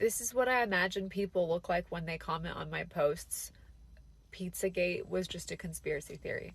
This is what I imagine people look like when they comment on my posts. Pizzagate was just a conspiracy theory.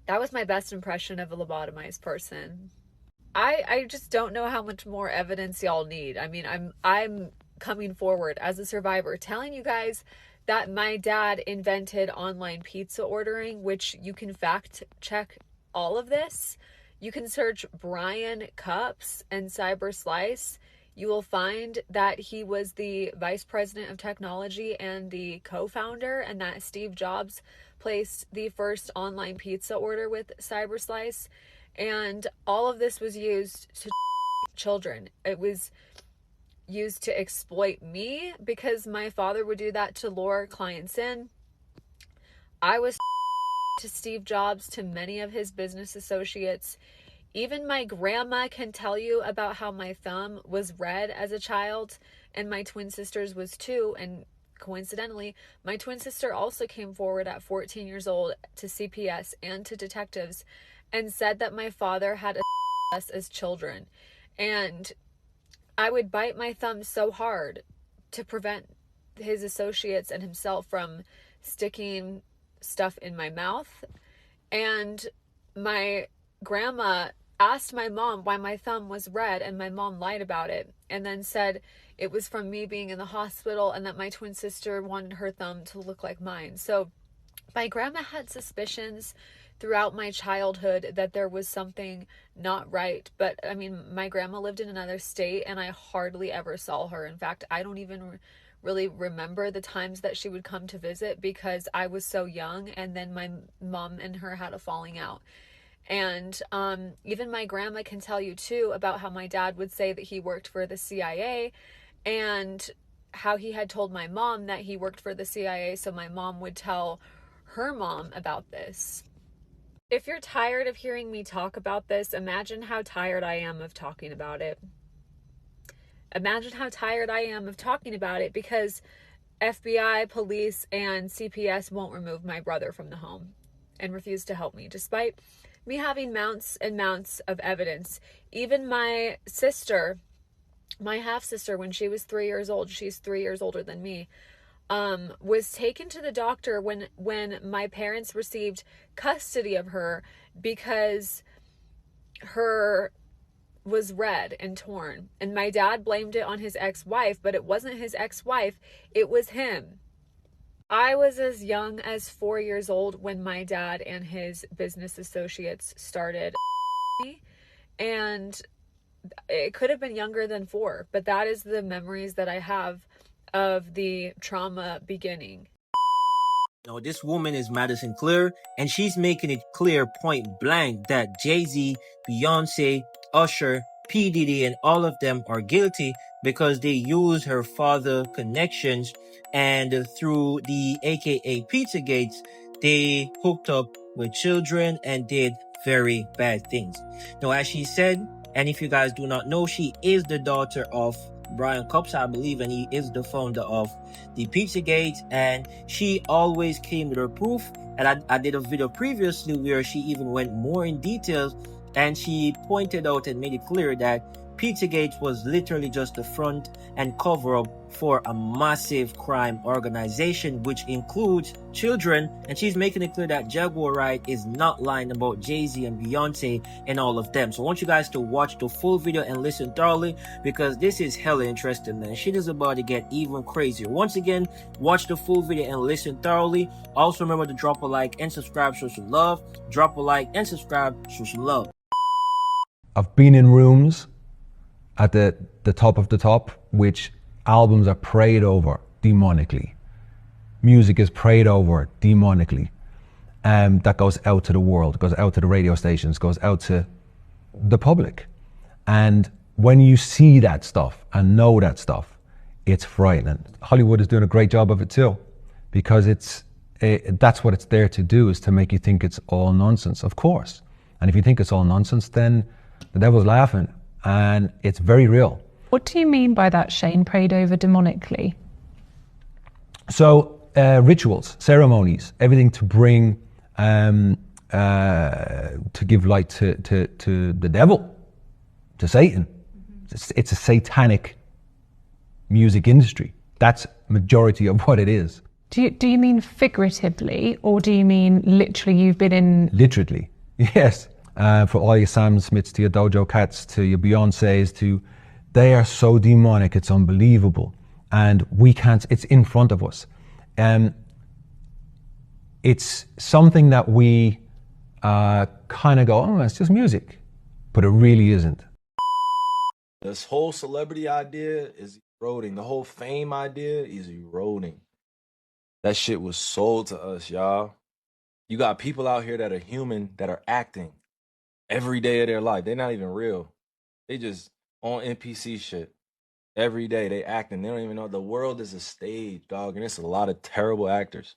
That was my best impression of a lobotomized person. I just don't know how much more evidence y'all need. I mean, I'm coming forward as a survivor telling you guys that my dad invented online pizza ordering, which you can fact check all of this. You can search Brian Cups and Cyber Slice. You will find that he was the vice president of technology and the co-founder, and that Steve Jobs placed the first online pizza order with Cyber Slice. And all of this was used to children. It was used to exploit me because my father would do that to lure clients in. I was to Steve Jobs, to many of his business associates. Even my grandma can tell you about how my thumb was red as a child, and my twin sister's was too. And coincidentally, my twin sister also came forward at 14 years old to CPS and to detectives and said that my father had us as children. And I would bite my thumb so hard to prevent his associates and himself from sticking stuff in my mouth. And my grandma asked my mom why my thumb was red, and my mom lied about it and then said it was from me being in the hospital and that my twin sister wanted her thumb to look like mine. So my grandma had suspicions throughout my childhood that there was something not right. But I mean, my grandma lived in another state and I hardly ever saw her. In fact, I don't even really remember the times that she would come to visit because I was so young, and then my mom and her had a falling out. And even my grandma can tell you too about how my dad would say that he worked for the CIA, and how he had told my mom that he worked for the CIA, so my mom would tell her mom about this. If you're tired of hearing me talk about this, imagine how tired I am of talking about it. Imagine how tired I am of talking about it because FBI, police, and CPS won't remove my brother from the home and refuse to help me, despite me having mounts and mounts of evidence. Even my sister, my half-sister, when she was 3 years old, she's 3 years older than me, was taken to the doctor when my parents received custody of her because her was red and torn. And my dad blamed it on his ex-wife, but it wasn't his ex-wife, it was him. I was as young as 4 years old when my dad and his business associates started me, and it could have been younger than 4, but that is the memories that I have of the trauma beginning. No, this woman is Madison Clear, and she's making it clear point blank that Jay-Z, Beyonce, Usher, P. Diddy, and all of them are guilty because they used her father connections, and through the AKA Pizzagate, they hooked up with children and did very bad things. Now, as she said, and if you guys do not know, she is the daughter of Brian Cups, I believe, and he is the founder of the Pizzagate, and she always came with her proof. And I did a video previously where she even went more in details, and she pointed out and made it clear that Pizzagate was literally just the front and cover up for a massive crime organization, which includes children. And she's making it clear that Jaguar Wright is not lying about Jay-Z and Beyonce and all of them. So I want you guys to watch the full video and listen thoroughly, because this is hella interesting, man. Shit is about to get even crazier. Once again, watch the full video and listen thoroughly. Also remember to drop a like and subscribe, show some love. Drop a like and subscribe, show some love. I've been in rooms at the top of the top, which albums are prayed over demonically. Music is prayed over demonically. That goes out to the world, goes out to the radio stations, goes out to the public. And when you see that stuff and know that stuff, it's frightening. Hollywood is doing a great job of it too, because that's what it's there to do, is to make you think it's all nonsense, of course. And if you think it's all nonsense, then the devil's laughing. And it's very real. What do you mean by that, Shane, prayed over demonically? So rituals, ceremonies, everything to bring, to give light to the devil, to Satan. It's a satanic music industry. That's majority of what it is. Do you mean figuratively, or do you mean literally you've been in... Literally, yes. For all your Sam Smiths, to your Dojo Cats, to your Beyoncés, they are so demonic, it's unbelievable. And we can't, it's in front of us. It's something that we kind of go, oh, it's just music. But it really isn't. This whole celebrity idea is eroding. The whole fame idea is eroding. That shit was sold to us, y'all. You got people out here that are human, that are acting every day of their life. They're not even real. They just on NPC shit. Every day they acting. They don't even know. The world is a stage, dog. And it's a lot of terrible actors.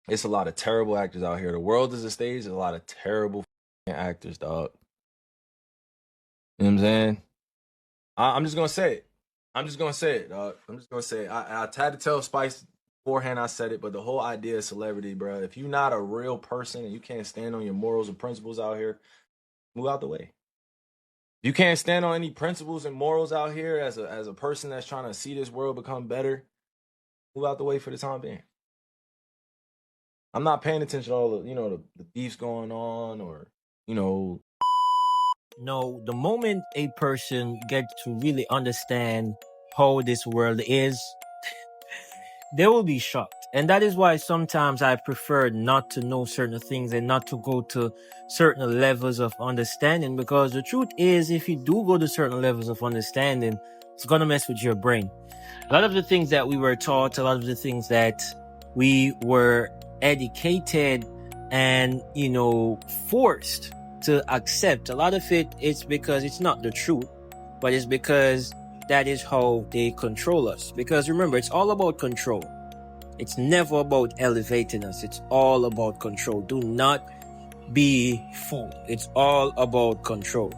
It's a lot of terrible actors out here. The world is a stage. There's a lot of terrible actors, dog. You know what I'm saying? I'm just going to say it. I'm just going to say it, dog. I'm just going to say it. I tried to tell Spice beforehand I said it, but the whole idea of celebrity, bro, if you're not a real person and you can't stand on your morals and principles out here, move out the way. If you can't stand on any principles and morals out here as a person that's trying to see this world become better, move out the way for the time being. I'm not paying attention to all the beefs going on or, No, the moment a person gets to really understand how this world is, they will be shocked. And that is why sometimes I prefer not to know certain things and not to go to certain levels of understanding, because the truth is, if you do go to certain levels of understanding, it's going to mess with your brain. A lot of the things that we were taught, a lot of the things that we were educated and, forced to accept, a lot of it's because it's not the truth, but it's because that is how they control us. Because remember, it's all about control. It's never about elevating us. It's all about control. Do not be fooled. It's all about control.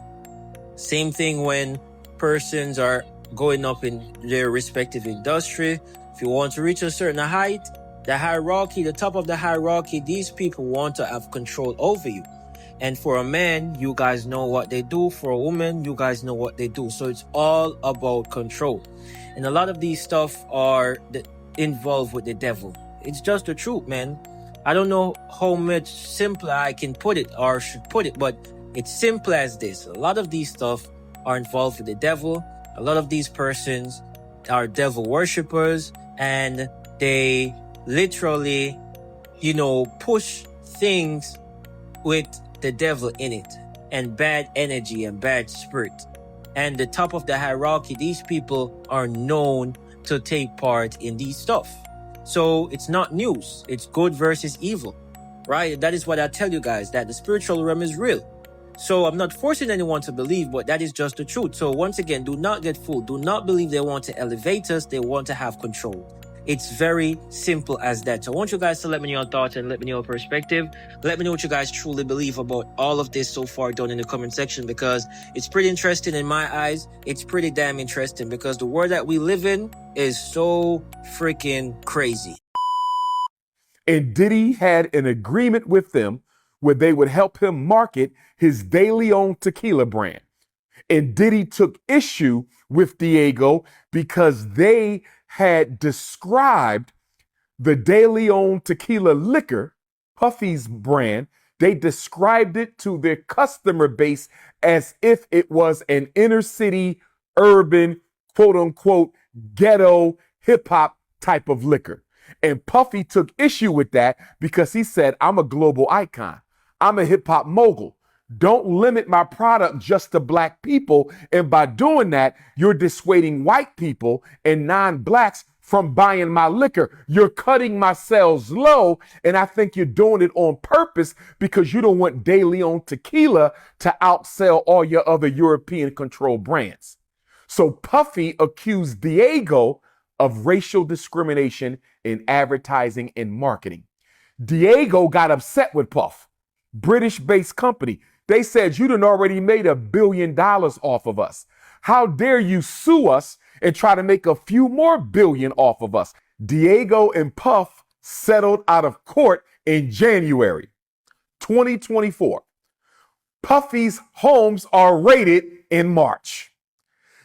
Same thing when persons are going up in their respective industry. If you want to reach a certain height, the hierarchy, the top of the hierarchy, these people want to have control over you. And for a man, you guys know what they do. For a woman, you guys know what they do. So it's all about control. And a lot of these stuff are involved with the devil. It's just the truth, man. I don't know how much simpler I can put it or should put it, but it's simple as this. A lot of these stuff are involved with the devil. A lot of these persons are devil worshippers, and they literally, push things with the devil in it, and bad energy and bad spirit. And the top of the hierarchy, these people are known to take part in these stuff. So it's not news. It's good versus evil, right? That is what I tell you guys, that the spiritual realm is real. So I'm not forcing anyone to believe, but that is just the truth. So once again, do not get fooled. Do not believe they want to elevate us. They want to have control. It's very simple as that. So I want you guys to let me know your thoughts and let me know your perspective. Let me know what you guys truly believe about all of this so far down in the comment section, because it's pretty interesting in my eyes. It's pretty damn interesting because the world that we live in is so freaking crazy. And Diddy had an agreement with them where they would help him market his De-Leon tequila brand. And Diddy took issue with Diageo because they had described the De-Leon tequila liquor, Puffy's brand. They described it to their customer base as if it was an inner city, urban, quote unquote, ghetto, hip hop type of liquor. And Puffy took issue with that because he said, I'm a global icon. I'm a hip hop mogul. Don't limit my product just to black people. And by doing that, you're dissuading white people and non-blacks from buying my liquor. You're cutting my sales low. And I think you're doing it on purpose because you don't want De-Leon tequila to outsell all your other European controlled brands. So Puffy accused Diageo of racial discrimination in advertising and marketing. Diageo got upset with Puff, British-based company. They said, you done already made $1 billion off of us. How dare you sue us and try to make a few more billion off of us? Diego and Puff settled out of court in January 2024. Puffy's homes are raided in March.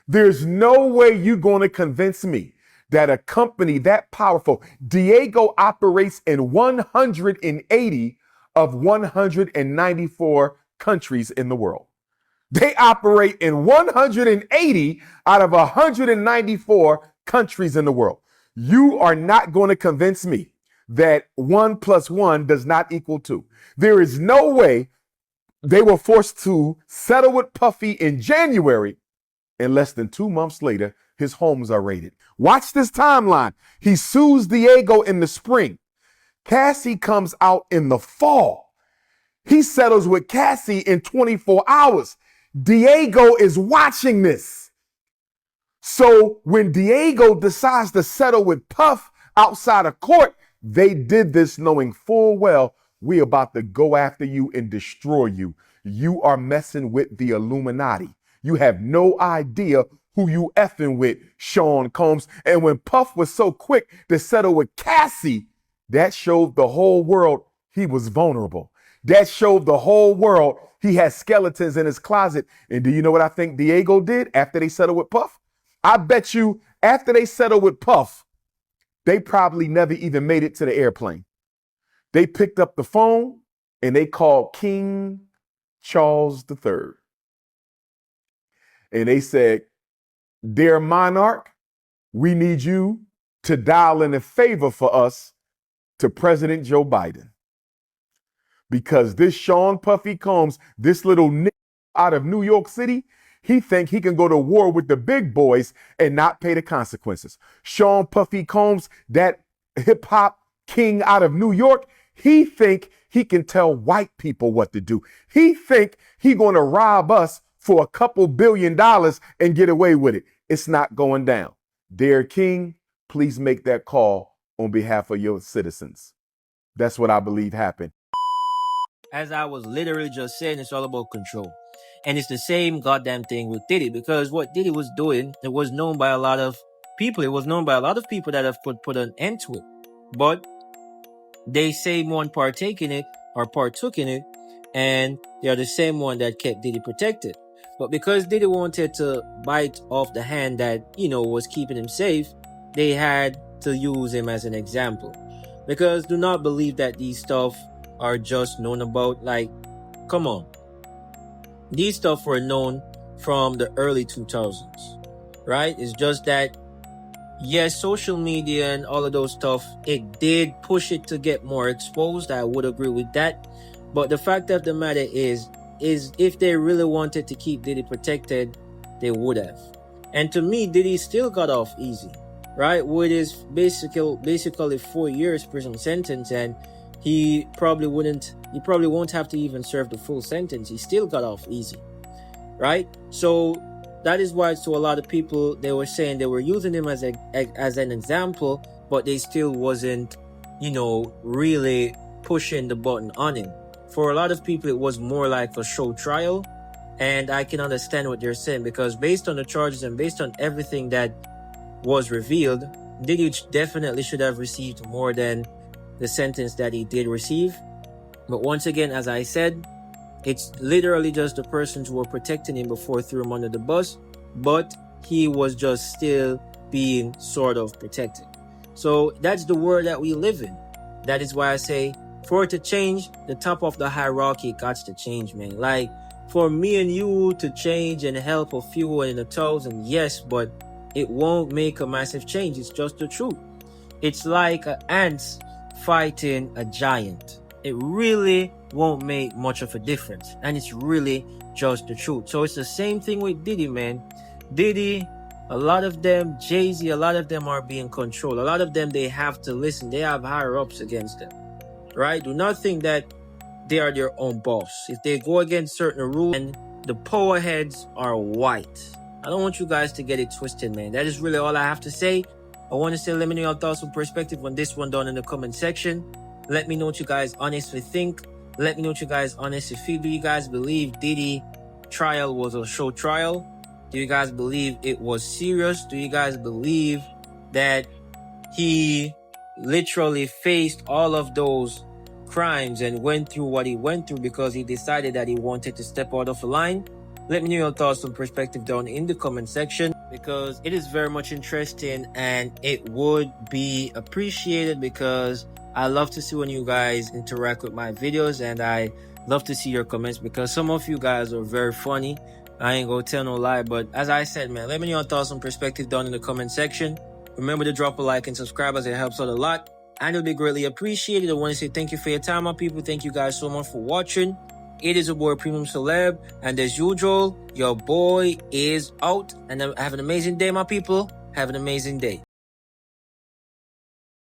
There's no way you're going to convince me that a company that powerful, Diego operates in 180 of 194 countries in the world. They operate in 180 out of 194 countries in the world. You are not going to convince me that 1 + 1 does not equal 2. There is no way they were forced to settle with Puffy in January, and less than 2 months later, his homes are raided. Watch this timeline. He sues Diego in the spring. Cassie comes out in the fall. He settles with Cassie in 24 hours. Diego is watching this. So when Diego decides to settle with Puff outside of court, they did this knowing full well we're about to go after you and destroy you. You are messing with the Illuminati. You have no idea who you effing with, Sean Combs. And when Puff was so quick to settle with Cassie, that showed the whole world he was vulnerable. That showed the whole world he had skeletons in his closet. And do you know what I think Diego did after they settled with Puff? I bet you after they settled with Puff, they probably never even made it to the airplane. They picked up the phone and they called King Charles III. And they said, "Dear monarch, we need you to dial in a favor for us to President Joe Biden. Because this Sean Puffy Combs, this little nigga out of New York City, he think he can go to war with the big boys and not pay the consequences. Sean Puffy Combs, that hip hop king out of New York, he think he can tell white people what to do. He think he going to rob us for a couple $2 billion and get away with it. It's not going down. Dear King, please make that call on behalf of your citizens." That's what I believe happened. As I was literally just saying, it's all about control. And it's the same goddamn thing with Diddy, because what Diddy was doing, it was known by a lot of people. It was known by a lot of people that have put an end to it. But they same one partake in it or partook in it, and they are the same one that kept Diddy protected. But because Diddy wanted to bite off the hand that, was keeping him safe, they had to use him as an example. Because do not believe that these stuff are just known about. Like, come on. These stuff were known from the early 2000s, right? It's just that, yes, social media and all of those stuff, it did push it to get more exposed. I would agree with that. But the fact of the matter is if they really wanted to keep Diddy protected, they would have. And to me, Diddy still got off easy, right? With his basically 4 years prison sentence, and he probably won't have to even serve the full sentence. He still got off easy, right? So that is why to a lot of people, they were saying they were using him as an example, but they still wasn't, really pushing the button on him. For a lot of people, it was more like a show trial. And I can understand what they're saying, because based on the charges and based on everything that was revealed, Diddy definitely should have received more than the sentence that he did receive. But once again, as I said, it's literally just the persons who were protecting him before threw him under the bus, but he was just still being sort of protected. So that's the world that we live in. That is why I say, for it to change, the top of the hierarchy got to change, man. Like, for me and you to change and help a few in 1,000, yes, but it won't make a massive change. It's just the truth. It's like ants fighting a giant. It really won't make much of a difference. And it's really just the truth. So it's the same thing with Diddy, man. Diddy, a lot of them, Jay-Z, a lot of them are being controlled. A lot of them, they have to listen. They have higher ups against them, right? Do not think that they are their own boss. If they go against certain rules, and the power heads are white. I don't want you guys to get it twisted, man. That is really all I have to say. I want to say, let me know your thoughts and perspective on this one down in the comment section. Let me know what you guys honestly think. Let me know what you guys honestly feel. Do you guys believe Diddy trial was a show trial? Do you guys believe it was serious? Do you guys believe that he literally faced all of those crimes and went through what he went through because he decided that he wanted to step out of the line? Let me know your thoughts and perspective down in the comment section, because it is very much interesting and it would be appreciated, because I love to see when you guys interact with my videos, and I love to see your comments because some of you guys are very funny. I ain't gonna tell no lie, but as I said, man, let me know your thoughts and perspective down in the comment section. Remember to drop a like and subscribe, as it helps out a lot and it'll be greatly appreciated. I want to say thank you for your time, my people. Thank you guys so much for watching. It is your boy Premium Celeb, and as usual, your boy is out. And have an amazing day, my people. Have an amazing day.